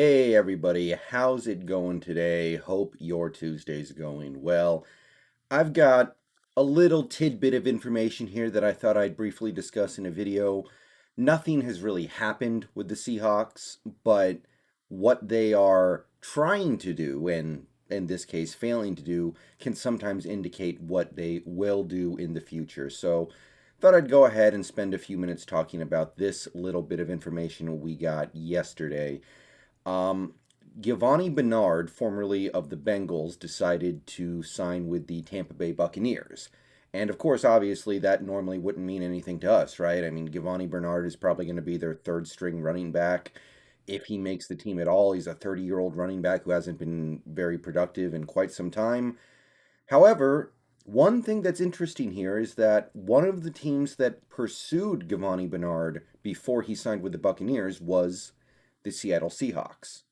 Hey everybody, how's it going today? Hope your Tuesday's going well. I've got a little tidbit of information here that I thought I'd briefly discuss in a video. Nothing has really happened with the Seahawks, but what they are trying to do, and in this case failing to do, can sometimes indicate what they will do in the future. So, thought I'd go ahead and spend a few minutes talking about this little bit of information we got yesterday. Um, Giovani Bernard, formerly of the Bengals, decided to sign with the Tampa Bay Buccaneers. And of course, obviously, that normally wouldn't mean anything to us, right? I mean, Giovani Bernard is probably going to be their third string running back. If he makes the team at all, he's a 30-year-old running back who hasn't been very productive in quite some time. However, one thing that's interesting here is that one of the teams that pursued Giovani Bernard before he signed with the Buccaneers was the Seattle Seahawks.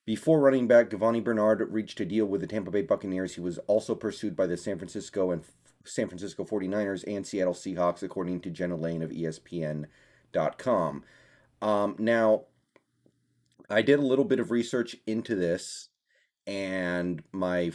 Before running back Giovani Bernard reached a deal with the Tampa Bay Buccaneers, he was also pursued by the San Francisco 49ers and Seattle Seahawks, according to Jenna Lane of ESPN.com. Now, I did a little bit of research into this, and my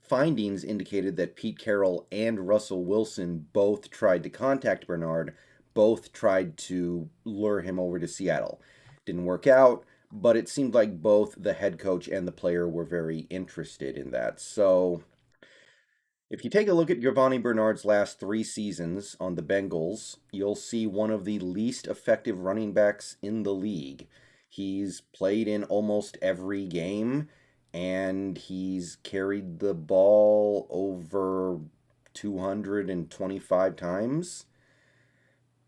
findings indicated that Pete Carroll and Russell Wilson both tried to contact Bernard, both tried to lure him over to Seattle. Didn't work out, but it seemed like both the head coach and the player were very interested in that. So, if you take a look at Giovani Bernard's last 3 seasons on the Bengals, you'll see one of the least effective running backs in the league. He's played in almost every game, and he's carried the ball over 225 times.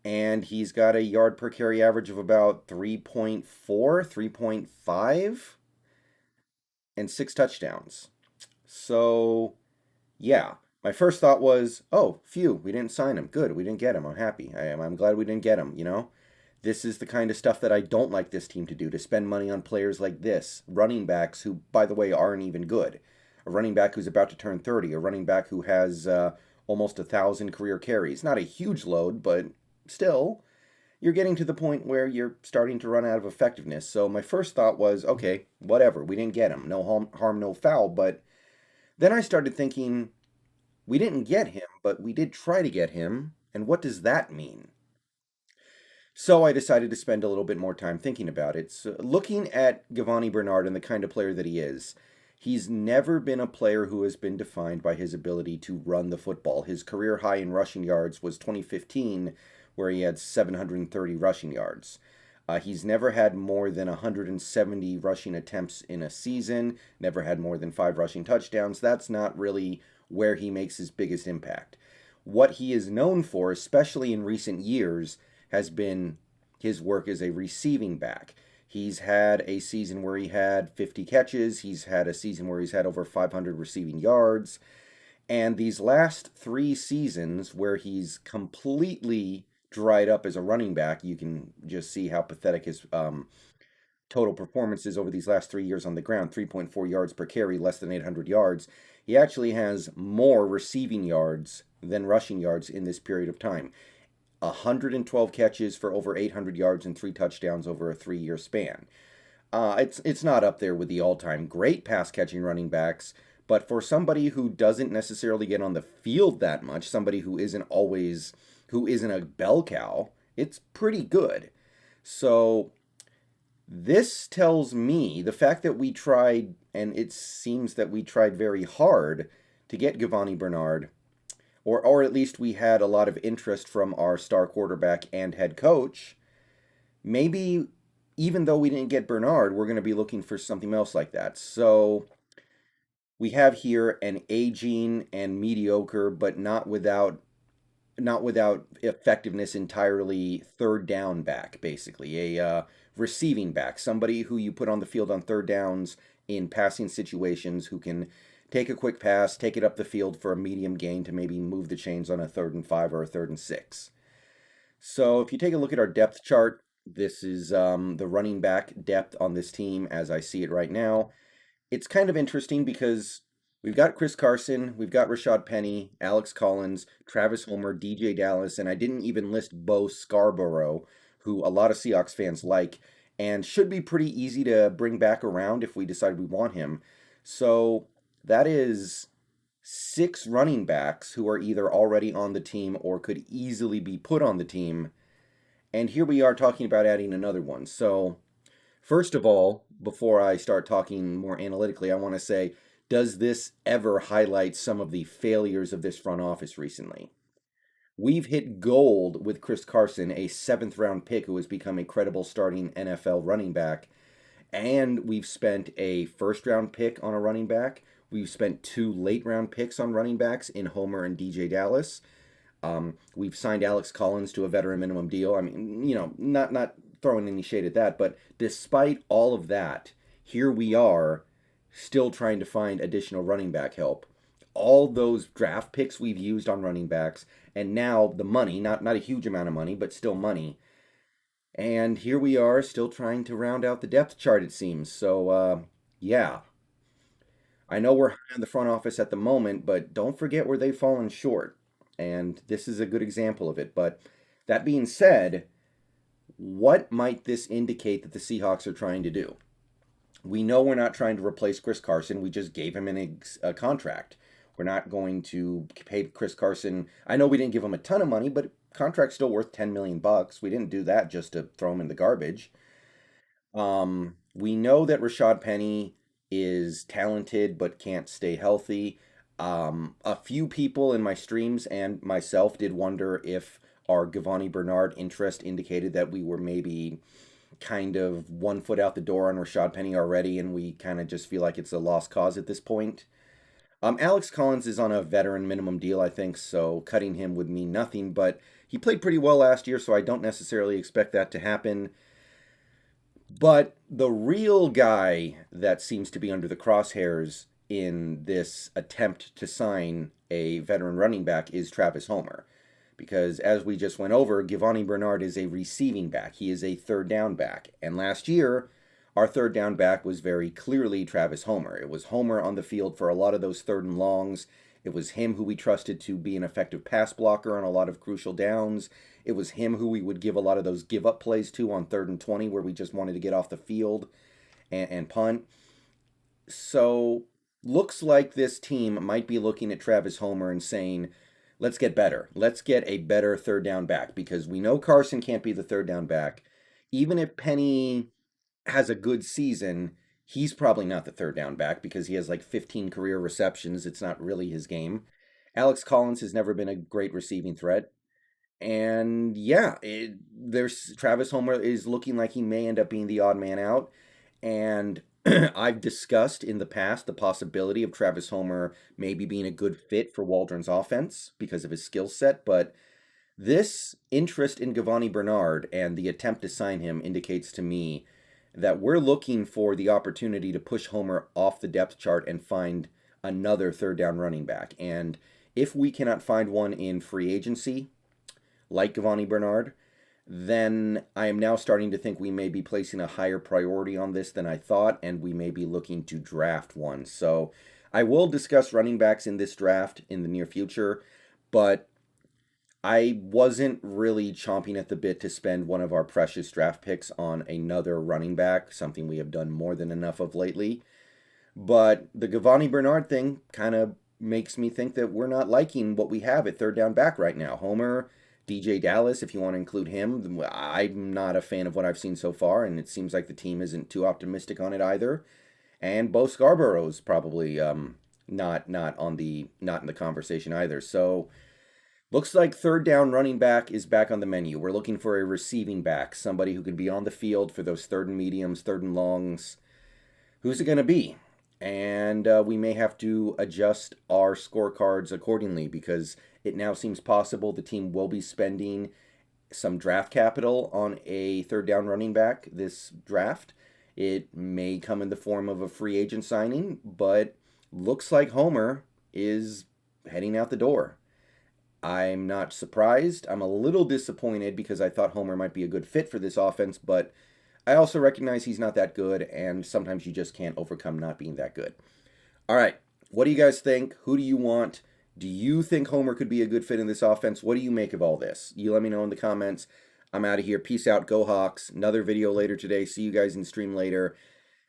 And he's got a yard per carry average of about 3.4, 3.5, and 6 touchdowns. So, yeah, my first thought was, oh, phew, we didn't sign him. Good, we didn't get him. I'm happy. I'm glad we didn't get him, you know? This is the kind of stuff that I don't like this team to do, to spend money on players like this. Running backs who, by the way, aren't even good. A running back who's about to turn 30. A running back who has almost 1,000 career carries. Not a huge load, but still, you're getting to the point where you're starting to run out of effectiveness. So my first thought was, okay, whatever, we didn't get him. No harm, no foul. But then I started thinking, we didn't get him, but we did try to get him. And what does that mean? So I decided to spend a little bit more time thinking about it. So looking at Giovani Bernard and the kind of player that he is, he's never been a player who has been defined by his ability to run the football. His career high in rushing yards was 2015, where he had 730 rushing yards. He's never had more than 170 rushing attempts in a season, never had more than 5 rushing touchdowns. That's not really where he makes his biggest impact. What he is known for, especially in recent years, has been his work as a receiving back. He's had a season where he had 50 catches. He's had a season where he's had over 500 receiving yards. And these last 3 seasons where he's completely dried up as a running back, you can just see how pathetic his total performances over these last 3 years on the ground. 3.4 yards per carry, less than 800 yards. He actually has more receiving yards than rushing yards in this period of time. 112 catches for over 800 yards and 3 touchdowns over a 3-year span. It's not up there with the all-time great pass-catching running backs, but for somebody who doesn't necessarily get on the field that much, somebody who isn't a bell cow, it's pretty good. So this tells me the fact that we tried, and it seems that we tried very hard to get Giovani Bernard, or at least we had a lot of interest from our star quarterback and head coach. Maybe even though we didn't get Bernard, we're going to be looking for something else like that. So we have here an aging and mediocre, but not without effectiveness entirely, third down back, basically a receiving back, somebody who you put on the field on third downs in passing situations, who can take a quick pass, take it up the field for a medium gain to maybe move the chains on a 3rd and 5 or a 3rd and 6. So if you take a look at our depth chart, this is the running back depth on this team as I see it right now. It's kind of interesting because we've got Chris Carson, we've got Rashad Penny, Alex Collins, Travis Homer, DJ Dallas, and I didn't even list Bo Scarborough, who a lot of Seahawks fans like. and should be pretty easy to bring back around if we decide we want him. So that is six running backs who are either already on the team or could easily be put on the team. And here we are talking about adding another one. So, first of all, before I start talking more analytically, I want to say, does this ever highlight some of the failures of this front office recently? We've hit gold with Chris Carson, a seventh round pick who has become a credible starting NFL running back. And we've spent a first round pick on a running back. We've spent two late round picks on running backs in Homer and DJ Dallas. We've signed Alex Collins to a veteran minimum deal. I mean, not throwing any shade at that, but despite all of that, here we are still trying to find additional running back help. All those draft picks we've used on running backs, and now the money, not a huge amount of money, but still money. And here we are still trying to round out the depth chart, it seems. So, yeah, I know we're high on the front office at the moment, but don't forget where they've fallen short. And this is a good example of it. But that being said, what might this indicate that the Seahawks are trying to do? We know we're not trying to replace Chris Carson. We just gave him a contract. We're not going to pay Chris Carson. I know we didn't give him a ton of money, but contract's still worth 10 million bucks. We didn't do that just to throw him in the garbage. We know that Rashad Penny is talented but can't stay healthy. A few people in my streams and myself did wonder if our Giovani Bernard interest indicated that we were maybe kind of 1 foot out the door on Rashad Penny already, and we kind of just feel like it's a lost cause at this point. Alex Collins is on a veteran minimum deal, I think, so cutting him would mean nothing, but he played pretty well last year, so I don't necessarily expect that to happen. But the real guy that seems to be under the crosshairs in this attempt to sign a veteran running back is Travis Homer. Because as we just went over, Giovani Bernard is a receiving back. He is a third down back. And last year, our third down back was very clearly Travis Homer. It was Homer on the field for a lot of those third and longs. It was him who we trusted to be an effective pass blocker on a lot of crucial downs. It was him who we would give a lot of those give up plays to on 3rd and 20 where we just wanted to get off the field and punt. So looks like this team might be looking at Travis Homer and saying, let's get better. Let's get a better third down back, because we know Carson can't be the third down back. Even if Penny has a good season, he's probably not the third down back because he has like 15 career receptions. It's not really his game. Alex Collins has never been a great receiving threat. And yeah, there's Travis Homer is looking like he may end up being the odd man out. And I've discussed in the past the possibility of Travis Homer maybe being a good fit for Waldron's offense because of his skill set, but this interest in Giovani Bernard and the attempt to sign him indicates to me that we're looking for the opportunity to push Homer off the depth chart and find another third down running back. And if we cannot find one in free agency, like Giovani Bernard, then I am now starting to think we may be placing a higher priority on this than I thought, and we may be looking to draft one. So I will discuss running backs in this draft in the near future, but I wasn't really chomping at the bit to spend one of our precious draft picks on another running back, something we have done more than enough of lately. But the Giovani Bernard thing kind of makes me think that we're not liking what we have at third down back right now. Homer, DJ Dallas, if you want to include him, I'm not a fan of what I've seen so far, and it seems like the team isn't too optimistic on it either. And Bo Scarborough's probably not in the conversation either. So looks like third down running back is back on the menu. We're looking for a receiving back, somebody who can be on the field for those third and mediums, third and longs. Who's it going to be? And we may have to adjust our scorecards accordingly, because it now seems possible the team will be spending some draft capital on a third down running back this draft. It may come in the form of a free agent signing, but looks like Homer is heading out the door. I'm not surprised. I'm a little disappointed because I thought Homer might be a good fit for this offense, but I also recognize he's not that good, and sometimes you just can't overcome not being that good. All right, what do you guys think? Who do you want? Do you think Homer could be a good fit in this offense? What do you make of all this? You let me know in the comments. I'm out of here. Peace out. Go Hawks. Another video later today. See you guys in stream later.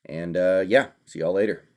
And yeah, see y'all later.